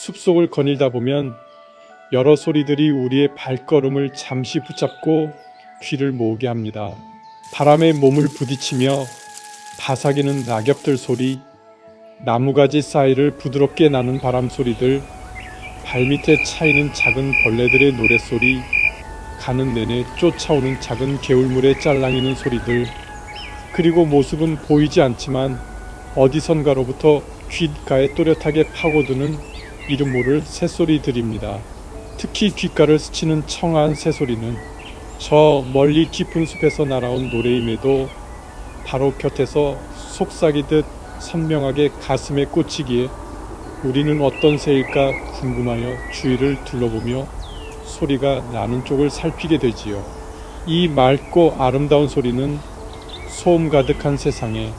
숲속을 거닐다 보면 여러 소리들이 우리의 발걸음을 잠시 붙잡고 귀를 모으게 합니다. 바람에 몸을 부딪히며 바삭이는 낙엽들 소리, 나무가지 사이를 부드럽게 나는 바람 소리들, 발밑에 차이는 작은 벌레들의 노랫소리, 가는 내내 쫓아오는 작은 개울물의 짤랑이는 소리들, 그리고 모습은 보이지 않지만 어디선가로부터 귓가에 또렷하게 파고드는 이름 모를 새소리들입니다. 특히 귓가를 스치는 청아한 새소리는 저 멀리 깊은 숲에서 날아온 노래임에도 바로 곁에서 속삭이듯 선명하게 가슴에 꽂히기에 우리는 어떤 새일까 궁금하여 주위를 둘러보며 소리가 나는 쪽을 살피게 되지요. 이 맑고 아름다운 소리는 소음 가득한 세상에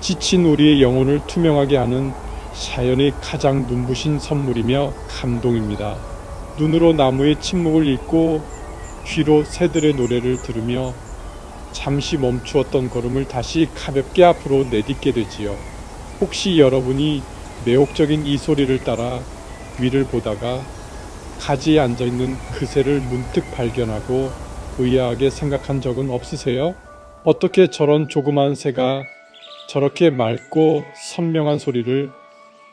지친 우리의 영혼을 투명하게 하는 자연의 가장 눈부신 선물이며 감동입니다. 눈으로 나무의 침묵을 읽고 귀로 새들의 노래를 들으며 잠시 멈추었던 걸음을 다시 가볍게 앞으로 내딛게 되지요. 혹시 여러분이 매혹적인 이 소리를 따라 위를 보다가 가지에 앉아있는 그 새를 문득 발견하고 의아하게 생각한 적은 없으세요? 어떻게 저런 조그마한 새가 저렇게 맑고 선명한 소리를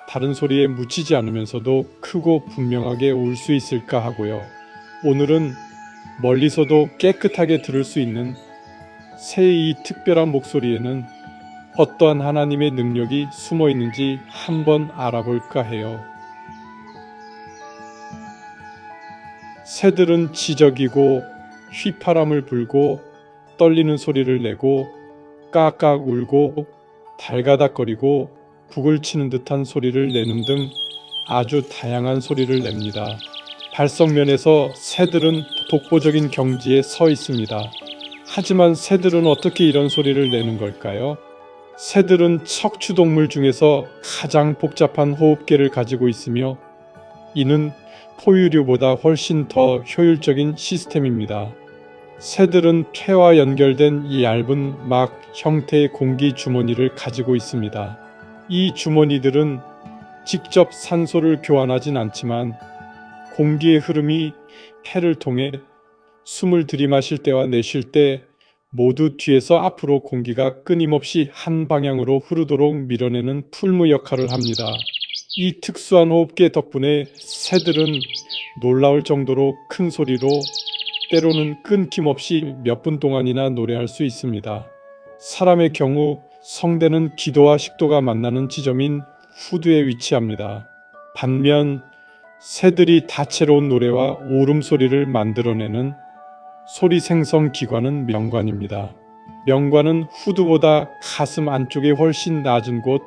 다른 소리에 묻히지 않으면서도 크고 분명하게 울 수 있을까 하고요. 오늘은 멀리서도 깨끗하게 들을 수 있는 새의 이 특별한 목소리에는 어떠한 하나님의 능력이 숨어 있는지 한번 알아볼까 해요. 새들은 지저귀고 휘파람을 불고 떨리는 소리를 내고 깍깍 울고 달가닥거리고 북을 치는 듯한 소리를 내는 등 아주 다양한 소리를 냅니다. 발성면에서 새들은 독보적인 경지에 서 있습니다. 하지만 새들은 어떻게 이런 소리를 내는 걸까요? 새들은 척추동물 중에서 가장 복잡한 호흡계를 가지고 있으며 이는 포유류보다 훨씬 더 효율적인 시스템입니다. 새들은 폐와 연결된 이 얇은 막 형태의 공기 주머니를 가지고 있습니다. 이 주머니들은 직접 산소를 교환하진 않지만 공기의 흐름이 폐를 통해 숨을 들이마실 때와 내쉴 때 모두 뒤에서 앞으로 공기가 끊임없이 한 방향으로 흐르도록 밀어내는 풀무 역할을 합니다. 이 특수한 호흡기 덕분에 새들은 놀라울 정도로 큰 소리로 때로는 끊김없이 몇 분 동안이나 노래할 수 있습니다. 사람의 경우 성대는 기도와 식도가 만나는 지점인 후두에 위치합니다. 반면 새들이 다채로운 노래와 울음소리를 만들어내는 소리 생성 기관은 명관입니다. 명관은 후두보다 가슴 안쪽에 훨씬 낮은 곳,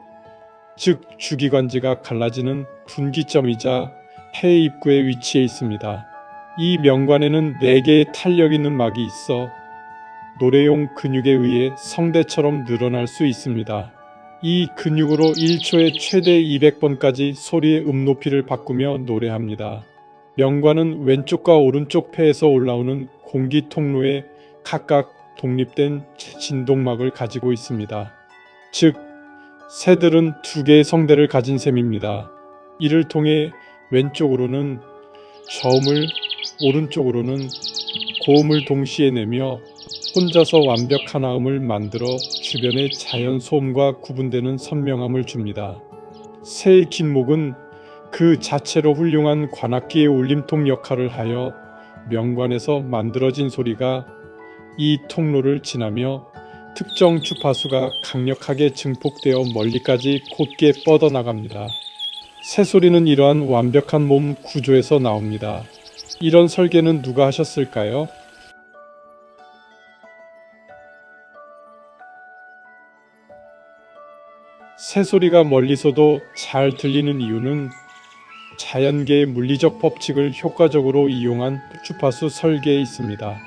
즉 주기관지가 갈라지는 분기점이자 폐 입구에 위치해 있습니다. 이 명관에는 4개의 탄력 있는 막이 있어 노래용 근육에 의해 성대처럼 늘어날 수 있습니다. 이 근육으로 1초에 최대 200번까지 소리의 높이를 바꾸며 노래합니다. 명관은 왼쪽과 오른쪽 폐에서 올라오는 공기 통로에 각각 독립된 진동막을 가지고 있습니다. 즉, 새들은 2개의 성대를 가진 셈입니다. 이를 통해 왼쪽으로는 저음을, 오른쪽으로는 고음을 동시에 내며 혼자서 완벽한 화음을 만들어 주변의 자연 소음과 구분되는 선명함을 줍니다. 새의 긴 목은 그 자체로 훌륭한 관악기의 울림통 역할을 하여 명관에서 만들어진 소리가 이 통로를 지나며 특정 주파수가 강력하게 증폭되어 멀리까지 곧게 뻗어나갑니다. 새소리는 이러한 완벽한 몸 구조에서 나옵니다. 이런 설계는 누가 하셨을까요? 새소리가 멀리서도 잘 들리는 이유는 자연계의 물리적 법칙을 효과적으로 이용한 주파수 설계에 있습니다.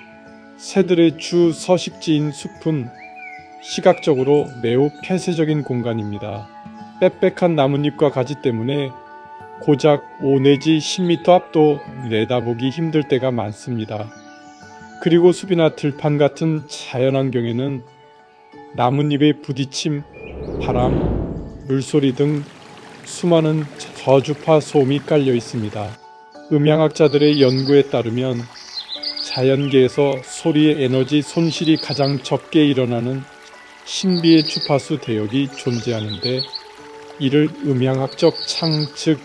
새들의 주 서식지인 숲은 시각적으로 매우 폐쇄적인 공간입니다. 빽빽한 나뭇잎과 가지 때문에 고작 5 내지 10m 앞도 내다보기 힘들 때가 많습니다. 그리고 숲이나 들판 같은 자연환경에는 나뭇잎의 부딪힘, 바람, 물소리 등 수많은 저주파 소음이 깔려 있습니다. 음향학자들의 연구에 따르면 자연계에서 소리의 에너지 손실이 가장 적게 일어나는 신비의 주파수 대역이 존재하는데, 이를 음향학적 창, 즉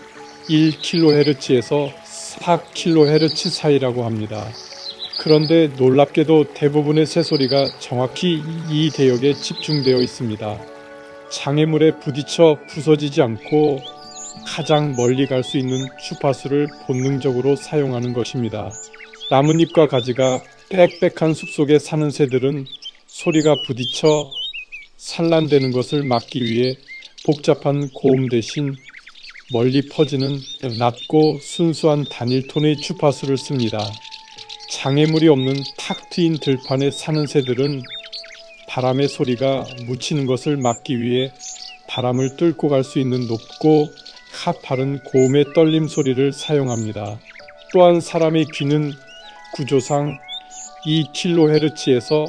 1kHz에서 4kHz 사이라고 합니다. 그런데 놀랍게도 대부분의 새소리가 정확히 이 대역에 집중되어 있습니다. 장애물에 부딪혀 부서지지 않고 가장 멀리 갈 수 있는 주파수를 본능적으로 사용하는 것입니다. 나뭇잎과 가지가 빽빽한 숲속에 사는 새들은 소리가 부딪혀 산란되는 것을 막기 위해 복잡한 고음 대신 멀리 퍼지는 낮고 순수한 단일 톤의 주파수를 씁니다. 장애물이 없는 탁 트인 들판에 사는 새들은 바람의 소리가 묻히는 것을 막기 위해 바람을 뚫고 갈 수 있는 높고 가파른 고음의 떨림 소리를 사용합니다. 또한 사람의 귀는 구조상 2kHz에서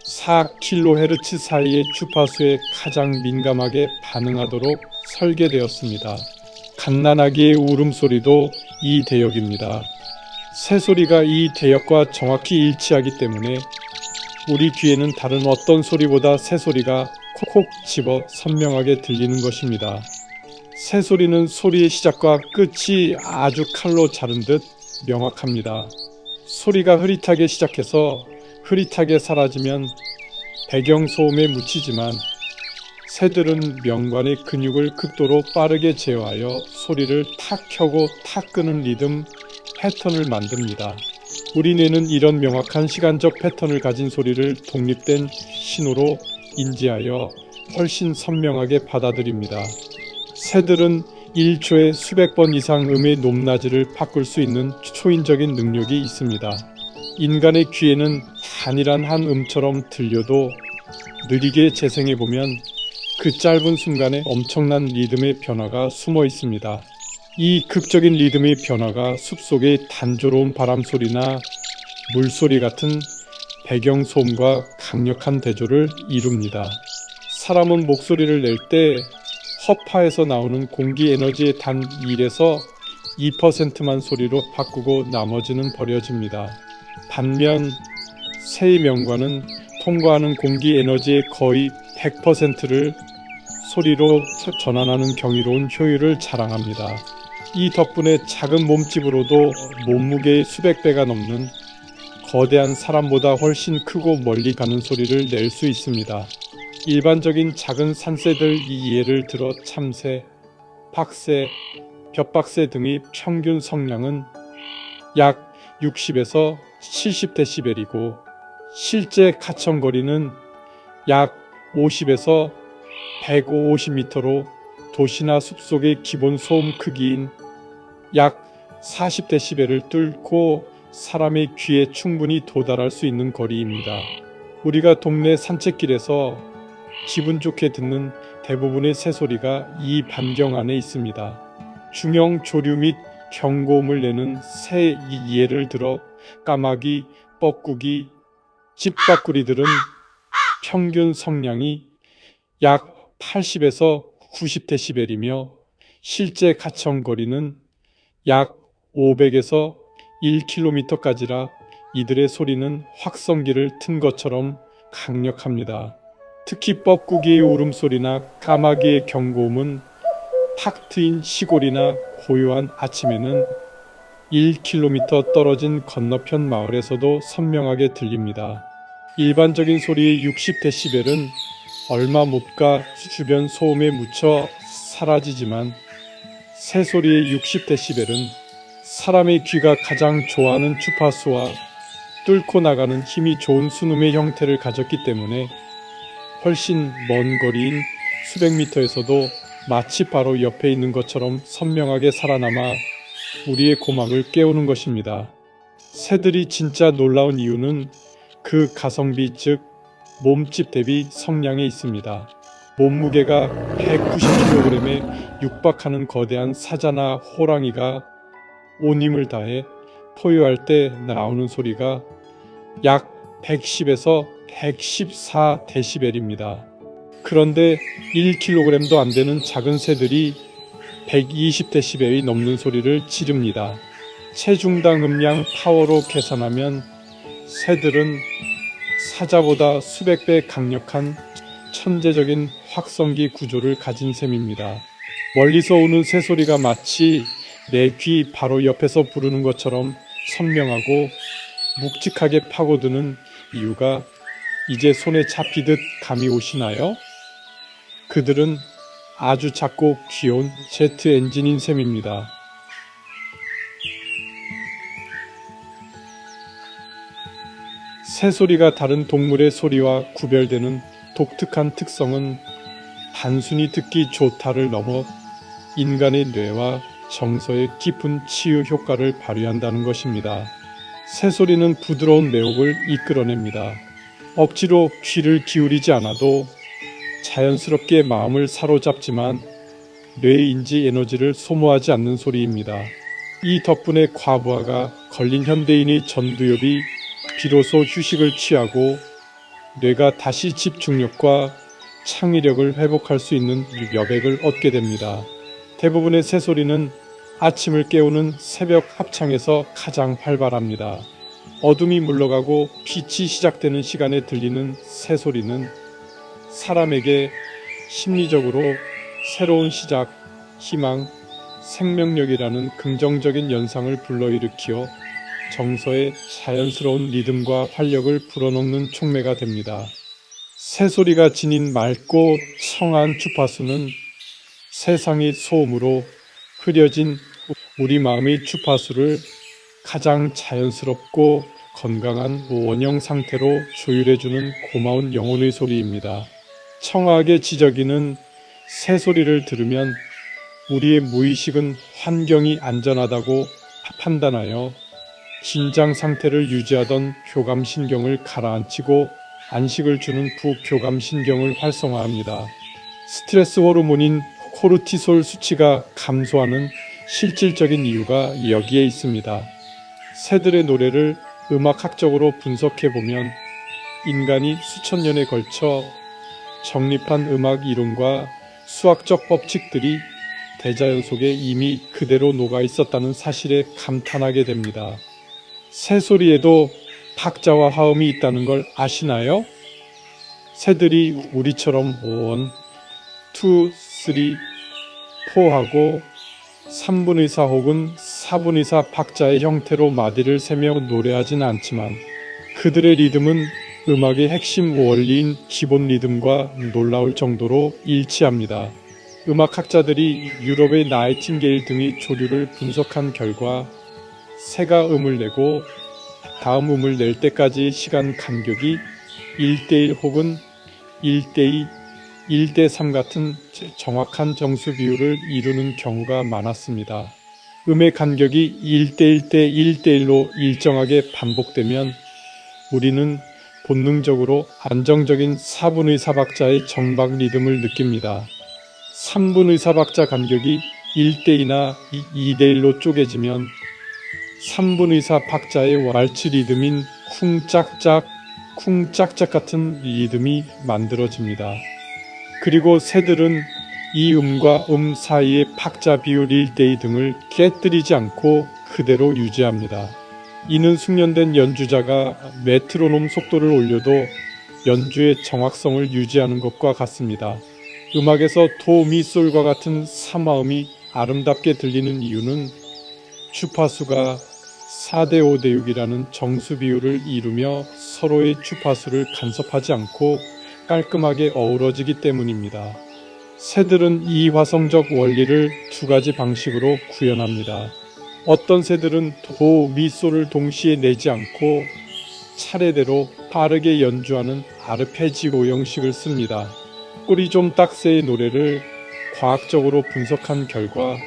4kHz 사이의 주파수에 가장 민감하게 반응하도록 설계되었습니다. 갓난아기의 울음소리도 이 대역입니다. 새소리가 이 대역과 정확히 일치하기 때문에 우리 귀에는 다른 어떤 소리보다 새소리가 콕콕 집어 선명하게 들리는 것입니다. 새소리는 소리의 시작과 끝이 아주 칼로 자른 듯 명확합니다. 소리가 흐릿하게 시작해서 흐릿하게 사라지면 배경소음에 묻히지만, 새들은 명관의 근육을 극도로 빠르게 제어하여 소리를 탁 켜고 탁 끄는 리듬 패턴을 만듭니다. 우리 뇌는 이런 명확한 시간적 패턴을 가진 소리를 독립된 신호로 인지하여 훨씬 선명하게 받아들입니다. 새들은 1초에 수백 번 이상 음의 높낮이를 바꿀 수 있는 초인적인 능력이 있습니다. 인간의 귀에는 단일한 한 음처럼 들려도 느리게 재생해보면 그 짧은 순간에 엄청난 리듬의 변화가 숨어 있습니다. 이 극적인 리듬의 변화가 숲속의 단조로운 바람소리나 물소리 같은 배경소음과 강력한 대조를 이룹니다. 사람은 목소리를 낼 때 허파에서 나오는 공기 에너지의 단 1에서 2%만 소리로 바꾸고 나머지는 버려집니다. 반면 새의 명관은 통과하는 공기 에너지의 거의 100%를 소리로 전환하는 경이로운 효율을 자랑합니다. 이 덕분에 작은 몸집으로도 몸무게의 수백 배가 넘는 거대한 사람보다 훨씬 크고 멀리 가는 소리를 낼 수 있습니다. 일반적인 작은 산새들 예를 들어 참새, 박새, 벼박새 등의 평균 성량은 약 60에서 70dB이고 실제 가청거리는 약 50에서 150m로 도시나 숲속의 기본 소음 크기인 약 40dB를 뚫고 사람의 귀에 충분히 도달할 수 있는 거리입니다. 우리가 동네 산책길에서 기분 좋게 듣는 대부분의 새소리가 이 반경 안에 있습니다. 중형 조류 및 경고음을 내는 새 예를 들어 까마귀, 뻐꾸기, 집바꾸리들은 평균 성량이 약 80에서 90dB이며 실제 가청거리는 약 500에서 1km까지라 이들의 소리는 확성기를 튼 것처럼 강력합니다. 특히 뻐꾸기의 울음소리나 까마귀의 경고음은 탁 트인 시골이나 고요한 아침에는 1km 떨어진 건너편 마을에서도 선명하게 들립니다. 일반적인 소리의 60dB은 얼마 못 가 주변 소음에 묻혀 사라지지만 새소리의 60dB는 사람의 귀가 가장 좋아하는 주파수와 뚫고 나가는 힘이 좋은 순음의 형태를 가졌기 때문에 훨씬 먼 거리인 수백 미터에서도 마치 바로 옆에 있는 것처럼 선명하게 살아남아 우리의 고막을 깨우는 것입니다. 새들이 진짜 놀라운 이유는 그 가성비 즉 몸집 대비 성량에 있습니다. 몸무게가 190kg에 육박하는 거대한 사자나 호랑이가 온 힘을 다해 포효할 때 나오는 소리가 약 110에서 114dB입니다. 그런데 1kg도 안 되는 작은 새들이 120dB이 넘는 소리를 지릅니다. 체중당 음량 파워로 계산하면 새들은 사자보다 수백 배 강력한 천재적인 확성기 구조를 가진 셈입니다. 멀리서 오는 새소리가 마치 내 귀 바로 옆에서 부르는 것처럼 선명하고 묵직하게 파고드는 이유가 이제 손에 잡히듯 감이 오시나요? 그들은 아주 작고 귀여운 제트 엔진인 셈입니다. 새소리가 다른 동물의 소리와 구별되는 독특한 특성은 단순히 듣기 좋다를 넘어 인간의 뇌와 정서의 깊은 치유 효과를 발휘한다는 것입니다. 새소리는 부드러운 매혹을 이끌어냅니다. 억지로 귀를 기울이지 않아도 자연스럽게 마음을 사로잡지만 뇌인지 에너지를 소모하지 않는 소리입니다. 이 덕분에 과부하가 걸린 현대인의 전두엽이 비로소 휴식을 취하고 뇌가 다시 집중력과 창의력을 회복할 수 있는 여백을 얻게 됩니다. 대부분의 새소리는 아침을 깨우는 새벽 합창에서 가장 활발합니다. 어둠이 물러가고 빛이 시작되는 시간에 들리는 새소리는 사람에게 심리적으로 새로운 시작, 희망, 생명력이라는 긍정적인 연상을 불러일으키어 정서의 자연스러운 리듬과 활력을 불어넣는 촉매가 됩니다. 새소리가 지닌 맑고 청아한 주파수는 세상의 소음으로 흐려진 우리 마음의 주파수를 가장 자연스럽고 건강한 원형 상태로 조율해주는 고마운 영혼의 소리입니다. 청아하게 지저귀는 새소리를 들으면 우리의 무의식은 환경이 안전하다고 판단하여 긴장 상태를 유지하던 교감신경을 가라앉히고 안식을 주는 부교감신경을 활성화합니다. 스트레스 호르몬인 코르티솔 수치가 감소하는 실질적인 이유가 여기에 있습니다. 새들의 노래를 음악학적으로 분석해보면 인간이 수천 년에 걸쳐 정립한 음악 이론과 수학적 법칙들이 대자연 속에 이미 그대로 녹아 있었다는 사실에 감탄하게 됩니다. 새소리에도 박자와 화음이 있다는 걸 아시나요? 새들이 우리처럼 1, 2, 3, 4하고 3분의 4 혹은 4분의 4 박자의 형태로 마디를 세며 노래하진 않지만 그들의 리듬은 음악의 핵심 원리인 기본 리듬과 놀라울 정도로 일치합니다. 음악학자들이 유럽의 나이팅게일 등의 조류를 분석한 결과 새가 음을 내고 다음 음을 낼 때까지의 시간 간격이 1대1 혹은 1대2, 1대3 같은 정확한 정수 비율을 이루는 경우가 많았습니다. 음의 간격이 1대1대 1대1로 일정하게 반복되면 우리는 본능적으로 안정적인 4분의 4박자의 정박 리듬을 느낍니다. 3분의 4박자 간격이 1대2나 2대1로 쪼개지면 3분의 4 박자의 왈츠 리듬인 쿵짝짝, 쿵짝짝 같은 리듬이 만들어집니다. 그리고 새들은 이 음과 음 사이의 박자 비율 1대2 등을 깨뜨리지 않고 그대로 유지합니다. 이는 숙련된 연주자가 메트로놈 속도를 올려도 연주의 정확성을 유지하는 것과 같습니다. 음악에서 도, 미, 솔과 같은 3화음이 아름답게 들리는 이유는 주파수가 4대 5대 6이라는 정수 비율을 이루며 서로의 주파수를 간섭하지 않고 깔끔하게 어우러지기 때문입니다. 새들은 이 화성적 원리를 두 가지 방식으로 구현합니다. 어떤 새들은 도, 미, 솔을 동시에 내지 않고 차례대로 빠르게 연주하는 아르페지오 형식을 씁니다. 꼬리좀딱새의 노래를 과학적으로 분석한 결과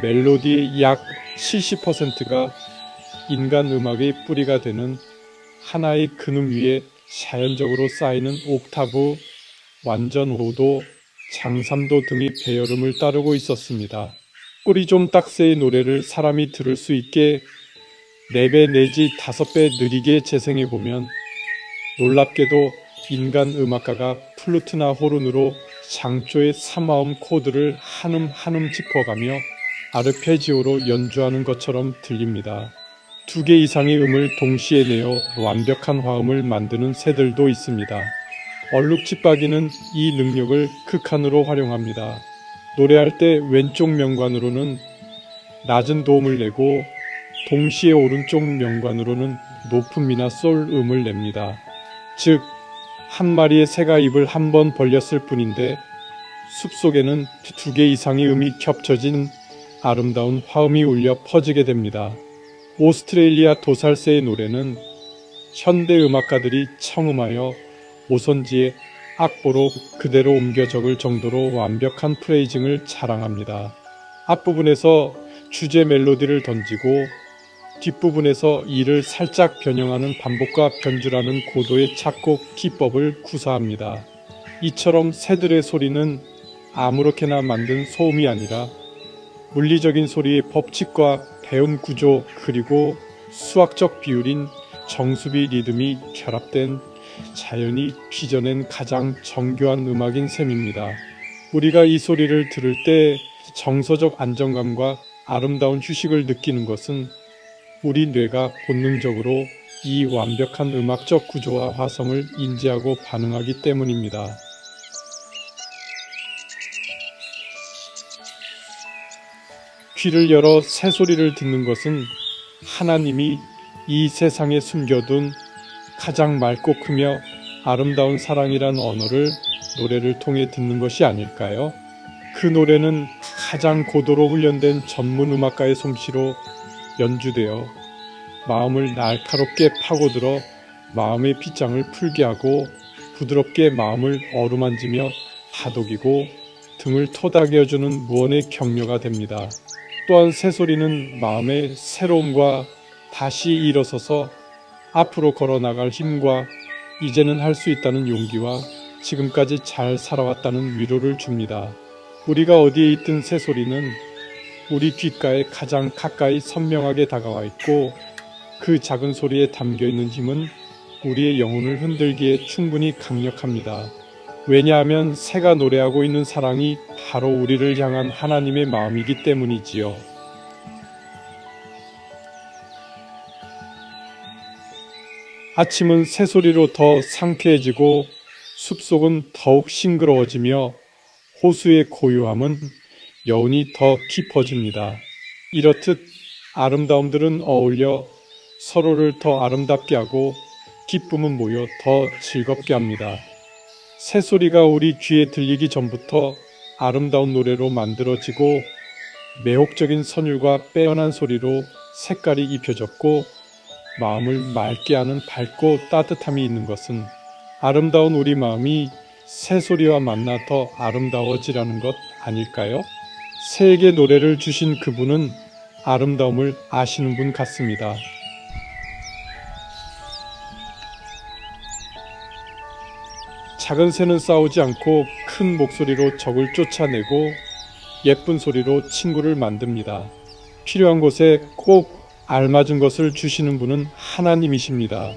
멜로디의 약 70%가 인간 음악의 뿌리가 되는 하나의 근음 위에 자연적으로 쌓이는 옥타브, 완전 5도, 장삼도 등의 배열음을 따르고 있었습니다. 꼬리좀딱새의 노래를 사람이 들을 수 있게 4배 내지 5배 느리게 재생해보면 놀랍게도 인간 음악가가 플루트나 호른으로 장조의 3화음 코드를 한음 한음 짚어가며 아르페지오로 연주하는 것처럼 들립니다. 2개 이상의 음을 동시에 내어 완벽한 화음을 만드는 새들도 있습니다. 얼룩집박이는 이 능력을 극한으로 활용합니다. 노래할 때 왼쪽 명관으로는 낮은 도움을 내고 동시에 오른쪽 명관으로는 높은 미나 솔 음을 냅니다. 즉, 한 마리의 새가 입을 한 번 벌렸을 뿐인데 숲속에는 2개 이상의 음이 겹쳐진 아름다운 화음이 울려 퍼지게 됩니다. 오스트레일리아 도살새의 노래는 현대 음악가들이 청음하여 오선지에 악보로 그대로 옮겨 적을 정도로 완벽한 프레이징을 자랑합니다. 앞부분에서 주제 멜로디를 던지고 뒷부분에서 이를 살짝 변형하는 반복과 변주라는 고도의 작곡 기법을 구사합니다. 이처럼 새들의 소리는 아무렇게나 만든 소음이 아니라 물리적인 소리의 법칙과 배음 구조 그리고 수학적 비율인 정수비 리듬이 결합된 자연이 빚어낸 가장 정교한 음악인 셈입니다. 우리가 이 소리를 들을 때 정서적 안정감과 아름다운 휴식을 느끼는 것은 우리 뇌가 본능적으로 이 완벽한 음악적 구조와 화성을 인지하고 반응하기 때문입니다. 귀를 열어 새소리를 듣는 것은 하나님이 이 세상에 숨겨둔 가장 맑고 크며 아름다운 사랑이란 언어를 노래를 통해 듣는 것이 아닐까요? 그 노래는 가장 고도로 훈련된 전문 음악가의 솜씨로 연주되어 마음을 날카롭게 파고들어 마음의 빗장을 풀게 하고 부드럽게 마음을 어루만지며 다독이고 등을 토닥여주는 무언의 격려가 됩니다. 또한 새소리는 마음의 새로움과 다시 일어서서 앞으로 걸어나갈 힘과 이제는 할 수 있다는 용기와 지금까지 잘 살아왔다는 위로를 줍니다. 우리가 어디에 있든 새소리는 우리 귓가에 가장 가까이 선명하게 다가와 있고 그 작은 소리에 담겨있는 힘은 우리의 영혼을 흔들기에 충분히 강력합니다. 왜냐하면 새가 노래하고 있는 사랑이 바로 우리를 향한 하나님의 마음이기 때문이지요. 아침은 새소리로 더 상쾌해지고 숲속은 더욱 싱그러워지며 호수의 고요함은 여운이 더 깊어집니다. 이렇듯 아름다움들은 어울려 서로를 더 아름답게 하고 기쁨은 모여 더 즐겁게 합니다. 새소리가 우리 귀에 들리기 전부터 아름다운 노래로 만들어지고 매혹적인 선율과 빼어난 소리로 색깔이 입혀졌고 마음을 맑게 하는 밝고 따뜻함이 있는 것은 아름다운 우리 마음이 새소리와 만나 더 아름다워지라는 것 아닐까요? 새에게 노래를 주신 그분은 아름다움을 아시는 분 같습니다. 작은 새는 싸우지 않고 큰 목소리로 적을 쫓아내고 예쁜 소리로 친구를 만듭니다. 필요한 곳에 꼭 알맞은 것을 주시는 분은 하나님이십니다.